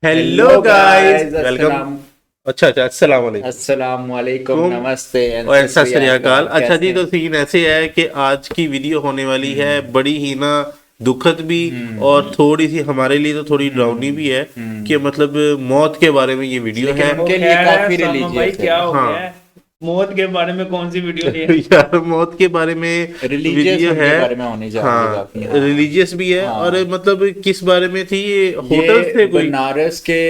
Hello guys, welcome. अच्छा अस्सलाम वालेकुम। अस्सलाम वालेकुम, नमस्ते और सत श्री अकाल। अच्छा जी, तो सीन ऐसे है कि आज की वीडियो होने वाली है बड़ी ही ना दुखद भी और थोड़ी सी हमारे लिए तो थोड़ी डरावनी भी है कि मतलब मौत के बारे में ये वीडियो है। उनके लिए काफी भाई रिलीजियस क्या हो हाँ। गया है? मौत के बारे में कौन सी वीडियो ली है? यार मौत के बारे में रिलीजियस वीडियो उनके है। बारे में होने जा रही है हाँ, काफी। हाँ। रिलीजियस भी है। हाँ। और मतलब किस बारे में थी ये? होटल्स थे ये कोई? बनारस के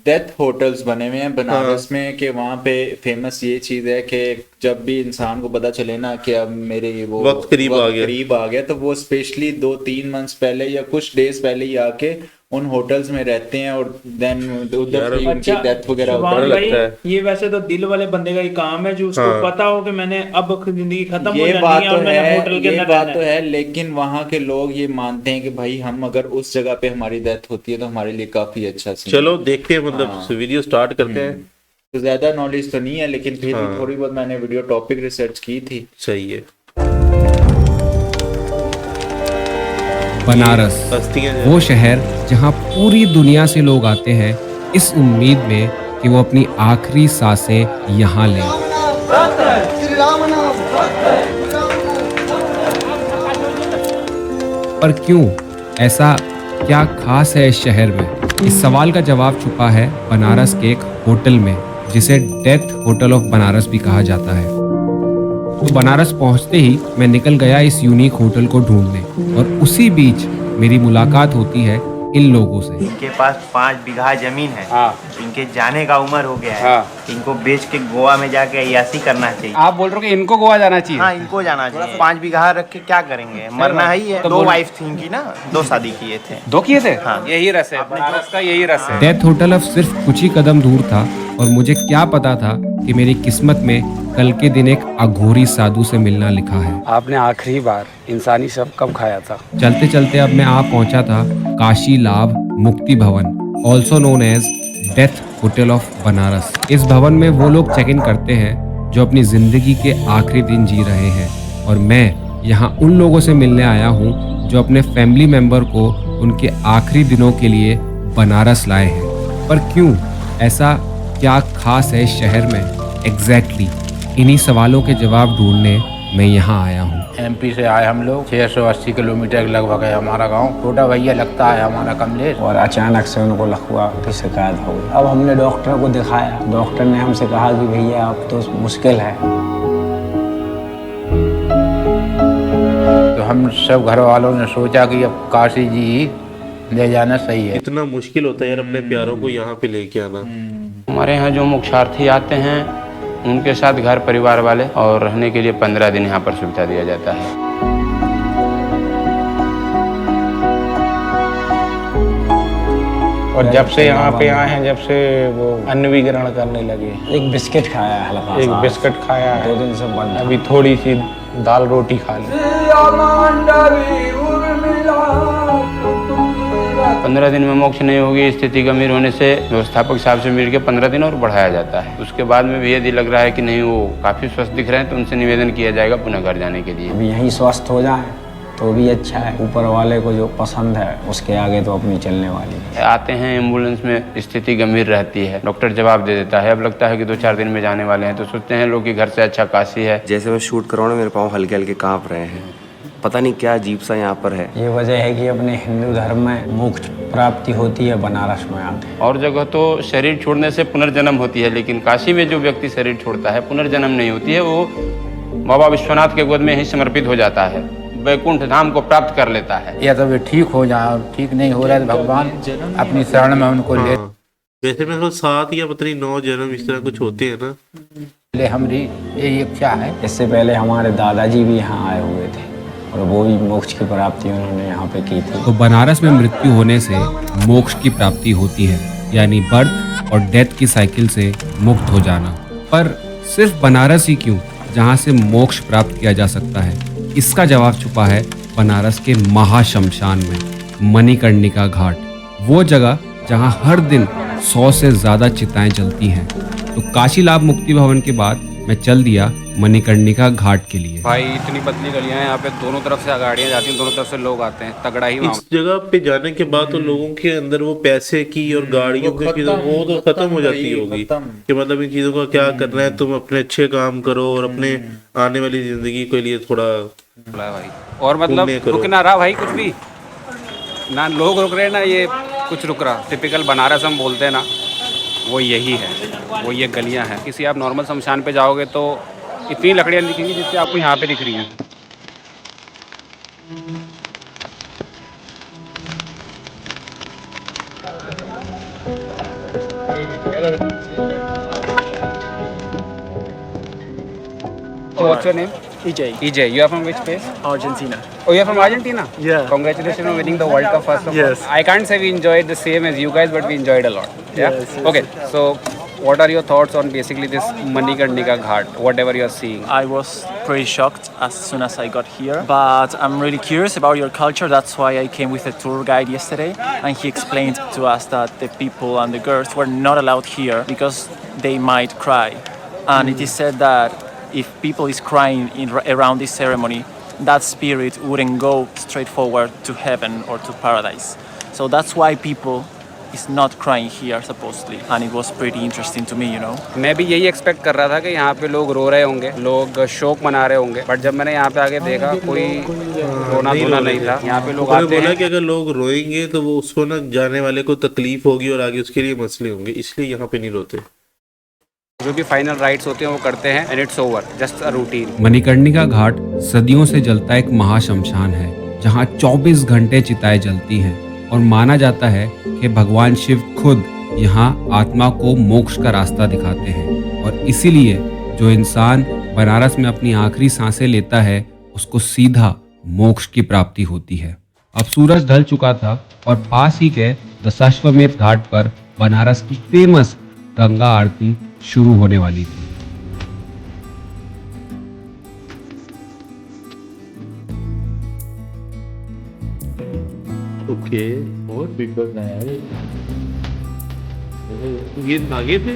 डेथ होटल्स बने हुए हैं बनारस में, कि वहाँ पे फेमस ये चीज है कि जब भी इंसान को पता चले ना कि अब मेरे वो वक्त करीब आ गया। तो वो स्पेशली 2-3 मंथ्स पहले या कुछ डेज पहले ही आके उन होटल्स में रहते हैं और देन उधर से उनकी डेथ वगैरह शुभान होती है। भाई, लगता है। ये वैसे तो दिल वाले बंदे का ही काम है जो उसको हाँ। पता हो कि मैंने अब जिंदगी खत्म हो ये जानी बात है तो और मैंने है, होटल के ये अंदर बात रहना तो है। है, लेकिन वहाँ के लोग ये मानते हैं कि भाई हम अगर उस जगह पे हमारी डेथ होती है तो हमारे लिए काफी अच्छा सीन है। चलो देखते हैं, मतलब हाँ। वीडियो स्टार्ट करते हैं। तो ज्यादा नॉलेज तो नहीं है, लेकिन फिर हाँ। भी थोड़ी बहुत मैंने वीडियो टॉपिक रिसर्च की थी। सही है। बनारस, हस्तियां वो शहर जहां पूरी दुनिया से लोग आते हैं इस उम्मीद में कि वो अपनी आखिरी सांसें यहाँ लें। पर क्यों? ऐसा क्या खास है इस शहर में? इस सवाल का जवाब छुपा है बनारस के एक होटल में, जिसे डेथ होटल ऑफ बनारस भी कहा जाता है। तो बनारस पहुंचते ही मैं निकल गया इस यूनिक होटल को ढूंढने, और उसी बीच मेरी मुलाकात होती है इन लोगों से। इनके पास 5 बीघा जमीन है। हाँ। इनके जाने का उम्र हो गया है। हाँ। इनको बेच के गोवा में जाके अय्यासी करना चाहिए। आप बोल रहे हो कि इनको गोवा जाना चाहिए? हाँ, इनको जाना चाहिए। 5 बीघा रख के क्या करेंगे? मरना ही है। तो 2 बोल- वाइफ थी इनकी ना, 2 शादी किए थे। 2 किए थे? हाँ। यही रस है बनारस का, यही रस है। डेथ होटल अब सिर्फ कुछ ही कदम दूर था, और मुझे क्या पता था कि मेरी किस्मत में कल के दिन एक अघोरी साधु से मिलना लिखा है। आपने आखिरी बार इंसानी शव कब खाया था? चलते चलते अब मैं आ पहुंचा था Kashi Labh Mukti Bhawan, also known as death hotel of Banaras. इस भवन में वो लोग चेक इन करते हैं जो अपनी जिंदगी के आखिरी दिन जी रहे हैं, और मैं यहाँ उन लोगों से मिलने आया हूँ जो अपने फैमिली मेंबर को उनके आखिरी दिनों के लिए बनारस लाए हैं। पर क्यों? ऐसा क्या खास है इस शहर में? एग्जैक्टली इन्हीं सवालों के जवाब ढूंढने मैं यहाँ आया हूँ। एमपी से आए हम लोग। 680 किलोमीटर के लगभग है हमारा गांव। छोटा भैया लगता है हमारा कमलेश। और अचानक से उनको लकवा की शिकायत हो गई। अब हमने डॉक्टर को दिखाया, डॉक्टर ने हमसे कहा कि भैया अब तो मुश्किल है। तो हम सब घर वालों ने सोचा कि अब काशी जी ही ले जाना सही है। इतना मुश्किल होता है यार अपने प्यारों को यहाँ पे लेके आना। हमारे यहाँ जो मोक्षार्थी आते हैं उनके साथ घर परिवार वाले, और रहने के लिए 15 दिन यहाँ पर सुविधा दिया जाता है। और जब से यहाँ पे आए हैं, जब से वो अन्न भी ग्रहण करने लगे। एक बिस्किट खाया है हल्का एक सा। बिस्किट खाया है। 2 दिन से बंद। अभी थोड़ी सी दाल रोटी खा ली। 15 दिन में मोक्ष नहीं होगी, स्थिति गंभीर होने से व्यवस्थापक साहब से मिल के 15 दिन और बढ़ाया जाता है। उसके बाद में भी यदि लग रहा है कि नहीं वो काफी स्वस्थ दिख रहे हैं तो उनसे निवेदन किया जाएगा पुनः घर जाने के लिए। अभी यहीं स्वस्थ हो जाए तो भी अच्छा है। ऊपर वाले को जो पसंद है उसके आगे तो अपनी चलने वाली है। आते हैं एम्बुलेंस में, स्थिति गंभीर रहती है, डॉक्टर जवाब दे देता है। अब लगता है कि 2-4 दिन में जाने वाले हैं, तो सोचते हैं लोग कि घर से अच्छा काशी है। जैसे मैं शूट कर रहा हूँ, मेरे पाँव हल्के हल्के कांप रहे हैं। पता नहीं क्या अजीब सा यहाँ पर है। ये वजह है कि अपने हिंदू धर्म में मोक्ष प्राप्ति होती है बनारस में आते। और जगह तो शरीर छोड़ने से पुनर्जन्म होती है, लेकिन काशी में जो व्यक्ति शरीर छोड़ता है पुनर्जन्म नहीं होती है। वो बाबा विश्वनाथ के गोद में ही समर्पित हो जाता है, वैकुंठ धाम को प्राप्त कर लेता है। या तो वे ठीक हो जाए, और ठीक नहीं हो रहा है तो भगवान अपनी शरण में उनको ले वैसे में 7 या पता नहीं 9 जन्म इस तरह कुछ होते हैं ना। ले। हमारी यही इच्छा है। इससे पहले हमारे दादाजी भी यहाँ आए हुए थे और वो भी मोक्ष की प्राप्ति उन्होंने यहाँ पे की थी। तो बनारस में मृत्यु होने से मोक्ष की प्राप्ति होती है, यानी बर्थ और डेथ की साइकिल से मुक्त हो जाना। पर सिर्फ बनारस ही क्यों, जहाँ से मोक्ष प्राप्त किया जा सकता है? इसका जवाब छुपा है बनारस के महाशमशान में, मणिकर्णिका घाट। वो जगह जहाँ हर दिन 100 से ज्यादा चिताएं जलती हैं। तो काशी लाभ मुक्ति भवन के बाद मैं चल दिया मणिकर्णिका घाट के लिए। भाई इतनी पतली गलियां हैं यहाँ पे, दोनों तरफ से गाड़ियां जाती हैं, दोनों तरफ से लोग आते हैं, तगड़ा ही इस जगह पे जाने के बाद तो लोगों के अंदर वो पैसे की और गाड़ियों की चीजों वो तो खत्म हो जाती होगी कि मतलब इन चीजों का क्या करना है, तुम अपने अच्छे काम करो और अपने आने वाली जिंदगी के लिए थोड़ा भाई। और मतलब रुक ना रहा भाई कुछ भी, ना लोग रुक रहे ना ये कुछ रुक रहा। टिपिकल बनारस हम बोलते हैं ना, वो यही है, वो ये गलियां हैं। किसी आप नॉर्मल शमशान पे जाओगे तो इतनी लकड़ियां दिखेंगी जितनी आपको यहाँ पे दिख रही हैं। So what's your name? EJ. EJ. You are from which place? Argentina. Oh, you are from Argentina? Yeah. Congratulations on winning the World Cup first of Yes. all. I can't say we enjoyed the same as you guys, but we enjoyed a lot. Yeah? Yes, yes, Okay, so what are your thoughts on basically this Manikarnika Ghat, whatever you are seeing? I was pretty shocked as soon as I got here, but I'm really curious about your culture. That's why I came with a tour guide yesterday, and he explained to us that the people and the girls were not allowed here because they might cry. And it is said that if people is crying around this ceremony, that spirit wouldn't go straight forward to heaven or to paradise. So that's why people is not crying here supposedly, and it was pretty interesting to me, you know. मैं भी यही expect कर रहा था कि यहाँ पे लोग रो रहे होंगे, लोग शोक मना रहे होंगे, बट जब मैंने यहाँ पे आके देखा कोई रोना धोना नहीं था। यहाँ पे लोग आते बोला हैं कि अगर लोग रोएंगे तो वो उसको ना जाने वाले को तकलीफ होगी और आगे उसके लिए मसले होंगे, इसलिए यहाँ पे नहीं रोते। जो भी फाइनल राइट्स होते हैं वो करते हैं and it's over, just a routine. Manikarnika Ghat सदियों से जलता एक महाशमशान है जहाँ 24 घंटे चिताएं जलती हैं और माना जाता है कि भगवान शिव खुद यहाँ आत्मा को मोक्ष का रास्ता दिखाते हैं और इसीलिए जो इंसान बनारस में अपनी आखिरी सांसें लेता है उसको सीधा मोक्ष की प्राप्ति होती है। अब सूरज ढल चुका था और पास ही के दशाश्वमेध घाट पर बनारस की फेमस गंगा आरती शुरू होने वाली थी। ओके, और बिग ये आगे थे।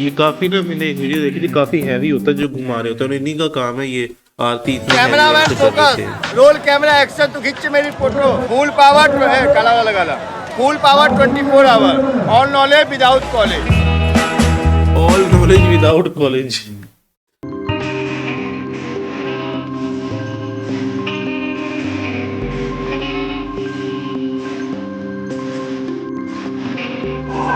ये काफी ना मैंने एक वीडियो देखी थी, काफी हैवी होता है जो घुमा रहे होते हैं, इन्हीं का काम है ये aarti. Cameraman focus, roll camera action, तो खींच मेरी फोटो। फुल पावर है, काला वाला गाला, full power 24 hour, all knowledge without college, all knowledge without college.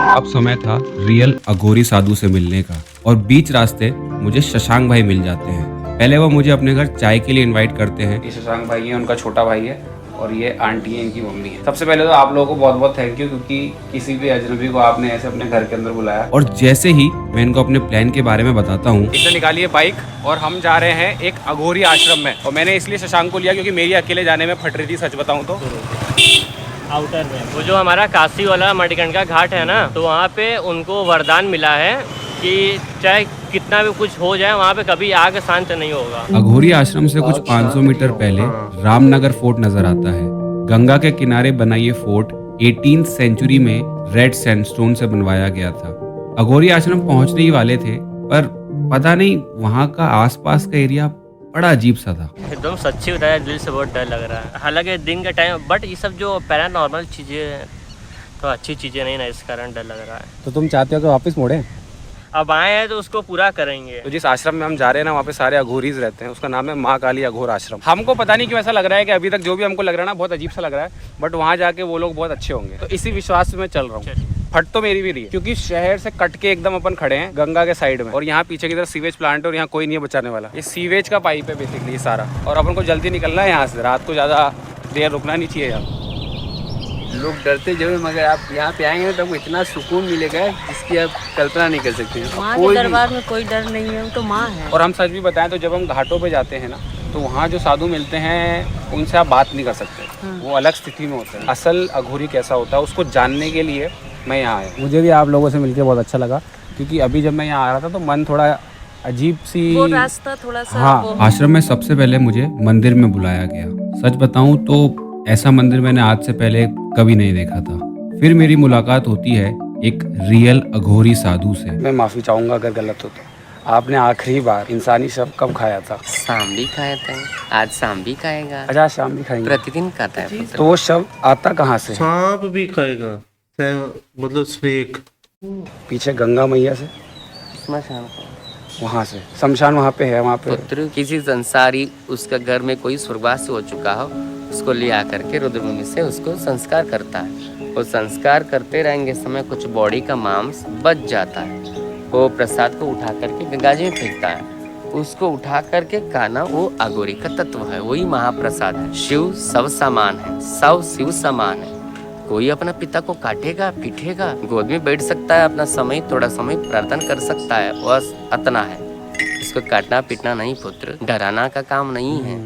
अब समय था रियल अघोरी साधु से मिलने का और बीच रास्ते मुझे शशांक भाई मिल जाते हैं। पहले वो मुझे अपने घर चाय के लिए इनवाइट करते हैं। ये शशांक भाई है, उनका छोटा भाई है और ये आंटी है, इनकी मम्मी है। सबसे पहले तो आप लोगों को बहुत बहुत थैंक यू, क्योंकि किसी भी अजनबी को आपने ऐसे अपने घर के अंदर बुलाया। और जैसे ही मैं इनको अपने प्लान के बारे में बताता हूँ, इसने निकाली है बाइक और हम जा रहे हैं एक अघोरी आश्रम में। और मैंने इसलिए शशांक को लिया क्योंकि मेरी अकेले जाने में फट रही थी, सच बताऊँ तो। आउटर में वो जो हमारा काशी वाला मणिकर्णिका घाट है ना, तो वहाँ पे उनको वरदान मिला है कि चाहे कितना भी कुछ हो जाए वहाँ पे कभी आग शांत नहीं होगा। अघोरी आश्रम से कुछ 500 मीटर पहले रामनगर फोर्ट नजर आता है। गंगा के किनारे बना ये फोर्ट 18th सेंचुरी में रेड सैंडस्टोन से बनवाया गया था। अघोरी आश्रम पहुंचने ही वाले थे पर पता नहीं वहाँ का आसपास का एरिया बड़ा अजीब सा था। एकदम सच्ची बताया, दिल से बहुत डर लग रहा है। हालांकि दिन का टाइम, बट ये सब जो पैरानॉर्मल चीजें तो अच्छी चीजें नहीं ना, इस कारण डर लग रहा है। तो तुम चाहते हो कि वापस मोड़े? अब आए हैं तो उसको पूरा करेंगे। तो जिस आश्रम में हम जा रहे हैं ना, वहाँ पे सारे अघोरीज रहते हैं। उसका नाम है माँ काली अघोर आश्रम। हमको पता नहीं क्यों ऐसा लग रहा है कि अभी तक जो भी हमको लग रहा है ना, बहुत अजीब सा लग रहा है, बट वहाँ जाके वो लोग बहुत अच्छे होंगे। तो इसी विश्वास से मैं चल रहा हूँ। फट तो मेरी भी रही है क्योंकि शहर से कट के एकदम अपन खड़े हैं गंगा के साइड में, और यहाँ पीछे की तरफ सीवेज प्लांट है और यहाँ कोई नहीं है बचाने वाला। ये सीवेज का पाइप है बेसिकली ये सारा, और अपन को जल्दी निकलना है यहाँ से। रात को ज़्यादा देर रुकना नहीं चाहिए यहाँ। लोग डरते जरूर, मगर आप यहाँ पे आएंगे तो आपको इतना सुकून मिलेगा जिसकी आप कल्पना नहीं कर सकते। माँ के दरबार में कोई डर नहीं है, तो माँ है। और हम सच भी बताएं तो जब हम घाटों पे जाते हैं ना, तो वहाँ जो साधु मिलते हैं उनसे आप बात नहीं कर सकते, वो अलग स्थिति में होते हैं। असल अघोरी कैसा होता है उसको जानने के लिए मैं यहाँ आया। मुझे भी आप लोगों से मिलकर बहुत अच्छा लगा, क्योंकि अभी जब मैं यहाँ आ रहा था तो मन थोड़ा अजीब सी, वो रास्ता थोड़ा सा हाँ, आश्रम में सबसे पहले मुझे मंदिर में बुलाया गया। सच बताऊं तो ऐसा मंदिर मैंने आज से पहले कभी नहीं देखा था। फिर मेरी मुलाकात होती है एक रियल अघोरी साधु से। मैं माफ़ी चाहूँगा अगर गलत हो तो। आपने आखिरी बार इंसानी शव कब खाया था? शाम भी खाए थे, आज शाम भी खाएगा। अच्छा, शाम भी खाएंगे? प्रतिदिन खाता है। तो वो शव आता कहाँ से? सांप भी खाएगा, मतलब स्नेक। पीछे गंगा मैया से, स्मशान वहाँ से शमशान वहाँ पे है। वहाँ पे पुत्र किसी संसारी उसका घर में कोई स्वर्गवास हो चुका हो, उसको ले आकर के रुद्रभूमि से उसको संस्कार करता है। वो संस्कार करते रहेंगे समय कुछ बॉडी का मांस बच जाता है। वो प्रसाद को उठा करके गंगा जी में फेंकता है। उसको उठा करके खाना वो अघोरी का तत्व है, वही महाप्रसाद है। शिव सब समान है, सब शिव समान है। कोई अपना पिता को काटेगा पीटेगा, गोद में बैठ सकता है, अपना समय थोड़ा समय प्रार्थना कर सकता है, बस इतना है। इसको काटना पीटना नहीं पुत्र, डराना का काम नहीं है,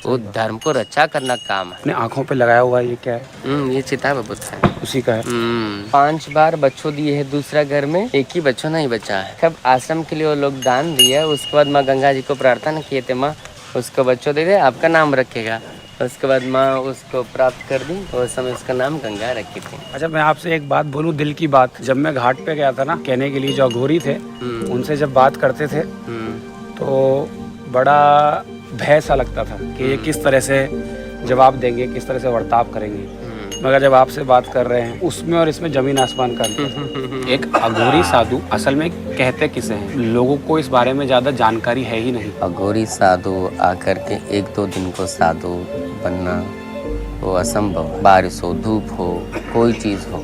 वो धर्म को रक्षा करना काम है। अपने आँखों पे लगाया हुआ ये क्या है? ये चिता बुद्ध है, उसी का है। 5 बार बच्चों दिए है दूसरा घर में, एक ही बच्चों नहीं बचा है। कब आश्रम के लिए वो लोग दान दिया, उसके बाद माँ गंगा जी को प्रार्थना किए थे, माँ उसको बच्चों दे दे, आपका नाम रखेगा। उसके बाद माँ उसको प्राप्त कर दी, तो उस समय उसका नाम गंगा रखी थी। अच्छा, मैं आपसे एक बात बोलूं, दिल की बात। जब मैं घाट पे गया था ना कहने के लिए, जो अघोरी थे उनसे जब बात करते थे तो बड़ा भय सा लगता था कि ये किस तरह से जवाब देंगे, किस तरह से बर्ताव करेंगे। मगर जब आपसे बात कर रहे हैं, उसमें और इसमें जमीन आसमान का अंतर। एक अघोरी साधु असल में कहते किसे हैं? लोगों को इस बारे में ज्यादा जानकारी है ही नहीं। अघोरी साधु आकर के 1-2 दिन को साधु बनना वो असंभव। बारिश हो, धूप हो, कोई चीज हो,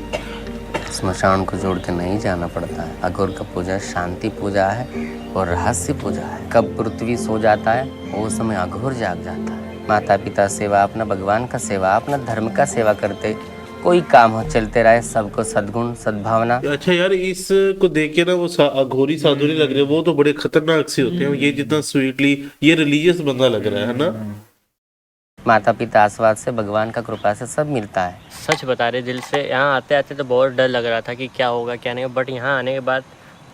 स्मशान को जोड़ के नहीं जाना पड़ता है। अघोर का पूजा शांति पूजा है और रहस्य पूजा है। कब पृथ्वी सो जाता है वो समय अघोर जाग जाता है। माता पिता सेवा, अपना भगवान का सेवा, अपना धर्म का सेवा करते, कोई काम हो चलते रहे, सबको सद्गुण सद्भावना। अच्छा यार, इसको देख के ना वो अघोरी साधु नहीं लग रहे, वो तो बड़े खतरनाक से होते हैं। ये जितना स्वीटली ये रिलीजियस बंदा लग रहा है ना। माता पिता आशीर्वाद से, भगवान का कृपा से सब मिलता है। सच बता रहे दिल से, यहाँ आते आते तो बहुत डर लग रहा था कि क्या होगा क्या नहीं, बट यहाँ आने के बाद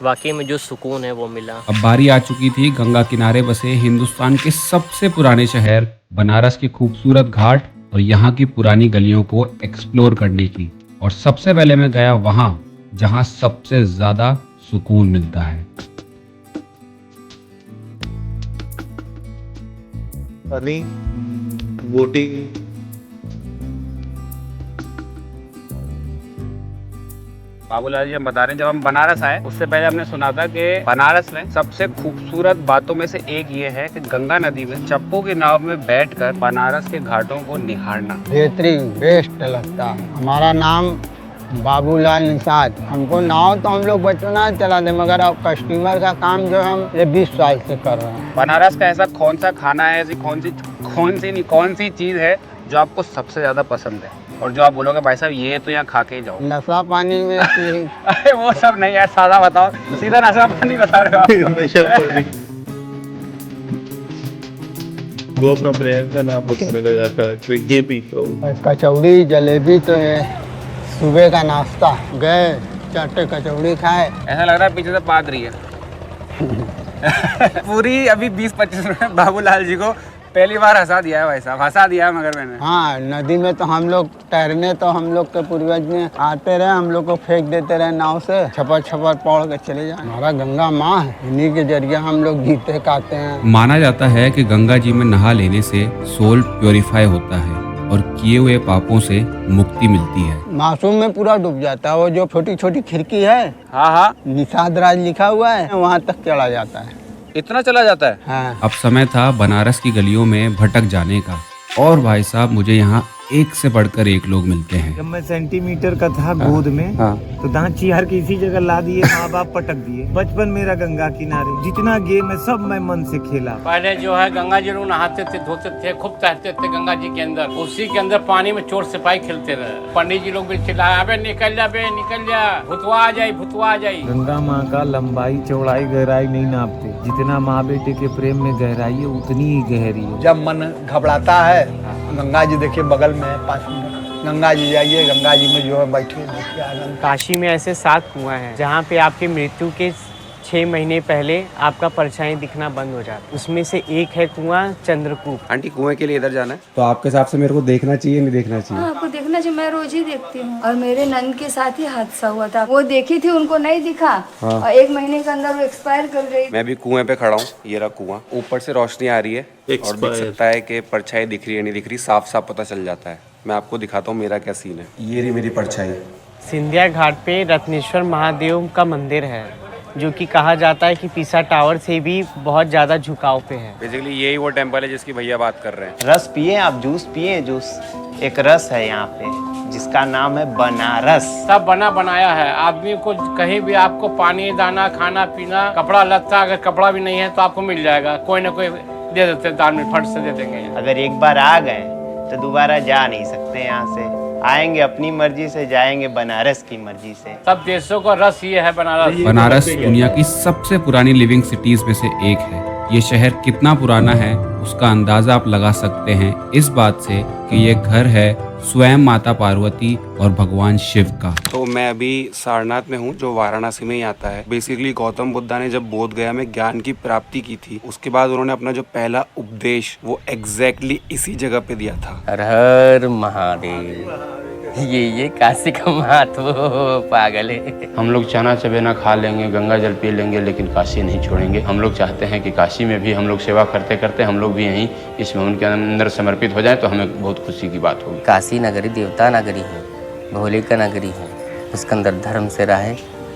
वाकई में जो सुकून है वो मिला। अब बारी आ चुकी थी गंगा किनारे बसे हिंदुस्तान के सबसे पुराने शहर बनारस के खूबसूरत घाट और यहाँ की पुरानी गलियों को एक्सप्लोर करने की। और सबसे पहले मैं गया वहाँ जहाँ सबसे ज्यादा सुकून मिलता है। बोटिंग, बाबूलाल जी हम बता रहे हैं, जब हम बनारस आए उससे पहले हमने सुना था कि बनारस में सबसे खूबसूरत बातों में से एक ये है कि गंगा नदी में चप्पू की नाव में बैठकर बनारस के घाटों को निहारना बेहतरीन बेस्ट लगता। हमारा नाम बाबूलाल निषाद। हमको नाव तो हम लोग बचपना चलाते, मगर अब कस्टमर का काम जो हम ये 20 साल से कर रहे हैं। बनारस का ऐसा कौन सा खाना है, ऐसी कौन सी चीज है जो आपको सबसे ज्यादा पसंद है और जो आप बोलोगे भाई साहब ये तो यहाँ खा के ही जाओ? नशा पानी में अरे वो सब नहीं है, सादा बताओ, सीधा नशा पानी बता रहे हो। वो अपना ब्रांड का नाम बताने लगा था, तो ये भी तो कचौड़ी जलेबी तो है सुबह का नाश्ता। गए चाटे कचौड़ी खाए, ऐसा लग रहा है पीछे से पाद रही है। पूरी अभी 20-25 मिनट बाबूलाल जी को पहली बार हंसा दिया है भाई साहब, हंसा दिया है मगर मैंने। हाँ, नदी में तो हम लोग तैरने तो हम लोग के पूर्वज ने आते रहे, हम लोग को फेंक देते रहे नाव से, छपर छपर पौड़ के चले जाए। हमारा गंगा माँ है, इन्हीं के जरिए हम लोग जीते खाते हैं। माना जाता है कि गंगा जी में नहा लेने से सोल प्योरीफाई होता है और किए हुए पापों से मुक्ति मिलती है। मासूम में पूरा डूब जाता है। वो जो छोटी छोटी खिड़की है, हाँ, निषाद राज लिखा हुआ है, वहाँ तक चला जाता है। इतना चला जाता है? हाँ। अब समय था बनारस की गलियों में भटक जाने का। और भाई साहब मुझे यहाँ एक से बढ़कर एक लोग मिलते हैं। जब मैं सेंटीमीटर का था गोद में, तो दांत चिहार के इसी जगह ला दिए, माँ बाप पटक दिए। बचपन मेरा गंगा किनारे, जितना गेम है सब मैं मन से खेला। पहले जो है गंगा जी लोग नहाते थे, धोते थे, खूब तैरते थे गंगा जी के अंदर। उसी के अंदर पानी में चोर सिपाही खेलते रहे। पंडित जी लोग भी चिल्लाए, अबे निकल जा, बे निकल जा, भुतवा आ जाई, भुतवा आ जाई। गंगा माँ का लंबाई चौड़ाई गहराई नहीं नापते, जितना माँ बेटे के प्रेम में गहराई है उतनी ही गहरी है। जब मन घबराता है, गंगा जी देखिए बगल में है, 5 मिनट गंगा जी जाइए, गंगा जी में जो है बैठे देखिए आनंद। काशी में ऐसे 7 कुआं हैं जहाँ पे आपकी मृत्यु के 6 महीने पहले आपका परछाई दिखना बंद हो जाता। उसमें से एक है कुआं चंद्रकूप। आंटी कुएं के लिए इधर जाना है। तो आपके हिसाब से मेरे को देखना चाहिए नहीं देखना चाहिए? हाँ, आपको देखना चाहिए, मैं रोज ही देखती हूँ। और मेरे नंद के साथ ही हादसा हुआ था, वो देखी थी, उनको नहीं दिखा। हाँ। और 1 महीने के अंदर वो एक्सपायर कर गई। मैं भी कुएं पे खड़ा हूँ, ये रहा कुआं, ऊपर से रोशनी आ रही है और दिख सकता है कि परछाई दिख रही है नहीं दिख रही, साफ साफ पता चल जाता है। मैं आपको दिखाता हूँ मेरा क्या सीन है। ये रही मेरी परछाई। सिंधिया घाट पे रत्नेश्वर महादेव का मंदिर है, जो कि कहा जाता है कि पीसा टावर से भी बहुत ज्यादा झुकाव पे है। बेसिकली यही वो टेम्पल है जिसकी भैया बात कर रहे हैं। रस पिए आप, जूस पिए जूस। एक रस है यहाँ पे जिसका नाम है बनारस। सब बना बनाया है। आदमी को कहीं भी आपको पानी दाना खाना पीना कपड़ा लत्ता, अगर कपड़ा भी नहीं है तो आपको मिल जाएगा, कोई ना कोई दे देते दान में, फट से दे देंगे। अगर एक बार आ गए तो दोबारा जा नहीं सकते यहाँ से। आएंगे अपनी मर्जी से, जाएंगे बनारस की मर्जी से। सब देशों का रस ये है बनारस। बनारस दुनिया की सबसे पुरानी लिविंग सिटीज में से एक है। ये शहर कितना पुराना है उसका अंदाजा आप लगा सकते हैं इस बात से कि ये घर है स्वयं माता पार्वती और भगवान शिव का। तो मैं अभी सारनाथ में हूँ, जो वाराणसी में ही आता है। बेसिकली गौतम बुद्धा ने जब बोध गया में ज्ञान की प्राप्ति की थी, उसके बाद उन्होंने अपना जो पहला उपदेश वो एग्जैक्टली इसी जगह पे दिया था। हर हर महादेव। ये काशी का महत्व पागल है। हम लोग चना चबेना खा लेंगे, गंगा जल पी लेंगे, लेकिन काशी नहीं छोड़ेंगे। हम लोग चाहते हैं कि काशी में भी हम लोग सेवा करते करते हम लोग भी यहीं इस भवन के अंदर समर्पित हो जाए, तो हमें बहुत खुशी की बात होगी। काशी नगरी देवता नगरी है, भोले का नगरी है, उसके अंदर धर्म से रहे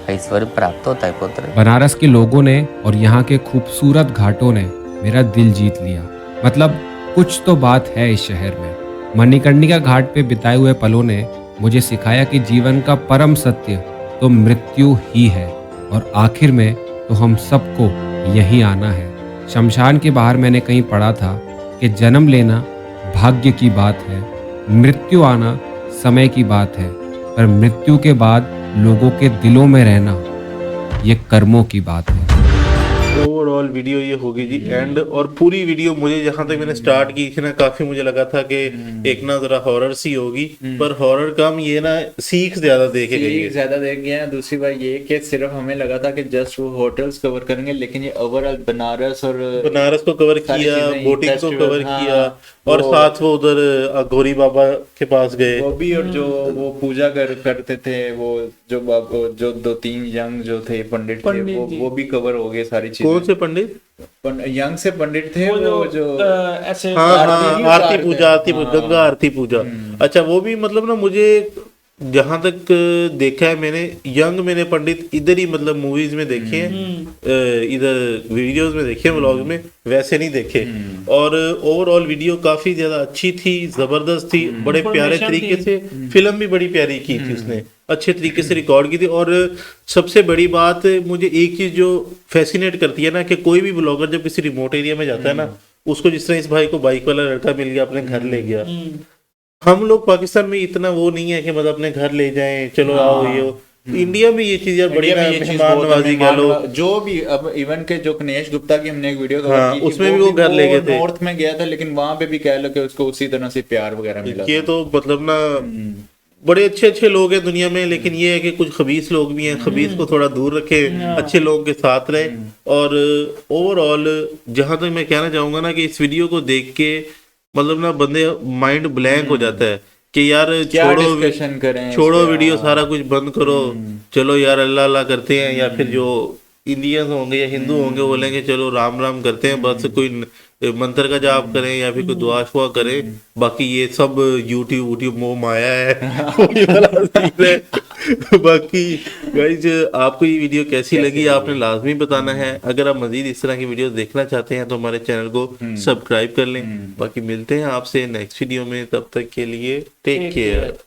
ऐश्वर्य प्राप्त होता है पुत्र। बनारस के लोगों ने और यहाँ के खूबसूरत घाटों ने मेरा दिल जीत लिया। मतलब कुछ तो बात है इस शहर में। मणिकर्णिका घाट पे बिताए हुए पलों ने मुझे सिखाया कि जीवन का परम सत्य तो मृत्यु ही है और आखिर में तो हम सबको यहीं आना है। शमशान के बाहर मैंने कहीं पढ़ा था कि जन्म लेना भाग्य की बात है, मृत्यु आना समय की बात है, पर मृत्यु के बाद लोगों के दिलों में रहना ये कर्मों की बात है। ओवरऑल वीडियो ये होगी जी एंड। और पूरी वीडियो मुझे जहाँ तक मैंने स्टार्ट की थी ना, काफी मुझे लगा था कि एक ना जरा हॉरर सी होगी, पर हॉरर कम, ये ना सीख ज्यादा देखे गई है। ज्यादा देख गया। दूसरी बात ये कि सिर्फ हमें लगा था कि जस्ट वो होटल्स कवर करेंगे, लेकिन ये ओवरऑल बनारस को कवर किया, बोटिंग को कवर किया, और साथ वो उधर अघोरी बाबा के पास गए वो भी, और जो वो पूजा करते थे, वो जो 2-3 यंग जो थे पंडित थे, वो भी कवर हो गए सारी चीजें। कौन से पंडित? यंग से पंडित थे वो जो ऐसे आरती पूजा, गंगा आरती पूजा। अच्छा, वो भी मतलब ना, मुझे जहां तक देखा है मैंने, यंग मैंने पंडित इधर ही मतलब मूवीज में देखे हैं, इधर वीडियोस में देखे हैं, व्लॉग में, वैसे नहीं देखे। और ओवरऑल वीडियो काफी ज्यादा अच्छी थी, जबरदस्त थी, बड़े प्यारे तरीके से फिल्म भी बड़ी प्यारी की थी उसने, अच्छे तरीके से रिकॉर्ड की थी। और सबसे बड़ी बात मुझे एक चीज जो फैसिनेट करती है ना, कि कोई भी ब्लॉगर जब किसी रिमोट एरिया में जाता है ना, उसको जिस तरह इस भाई को बाइक वाला लड़का मिल गया, अपने घर ले गया। हम लोग पाकिस्तान में इतना वो नहीं है कि मतलब अपने घर ले जाएं, चलो आओ ये इंडिया में ये चीज यार बड़ी मेहमान नवाजी कह लो, जो भी। अब इवन के जो गणेश गुप्ता की हमने एक वीडियो कवर की, उसमें भी वो घर ले गए थे, नॉर्थ में गया था, लेकिन वहां पे भी कह लो कि उसको उसी तरह से प्यार वगैरह मिला। ये तो मतलब ना बड़े अच्छे अच्छे लोग हैं दुनिया में, लेकिन ये है कि कुछ खबीस लोग भी हैं, खबीस को थोड़ा दूर रखे, अच्छे लोगों के साथ रहे। और ओवरऑल जहां तक मैं कहना चाहूंगा ना, कि इस वीडियो को देख के मतलब ना बंदे माइंड ब्लैंक हो जाता है कि यार छोड़ो वीडियो, सारा कुछ बंद करो, चलो यार अल्लाह अल्लाह करते हैं, या फिर जो इंडियंस होंगे या हिंदू होंगे बोलेंगे चलो राम राम करते हैं, बस कोई मंत्र का जाप करें या फिर कोई दुआ शुआ करें, बाकी ये सब यूट्यूब मोह माया है। बाकी गाइज, आपको ये वीडियो कैसी लगी आपने लाजमी बताना है। अगर आप मजीद इस तरह की वीडियो देखना चाहते हैं तो हमारे चैनल को सब्सक्राइब कर लें। बाकी मिलते हैं आपसे नेक्स्ट वीडियो में, तब तक के लिए टेक केयर।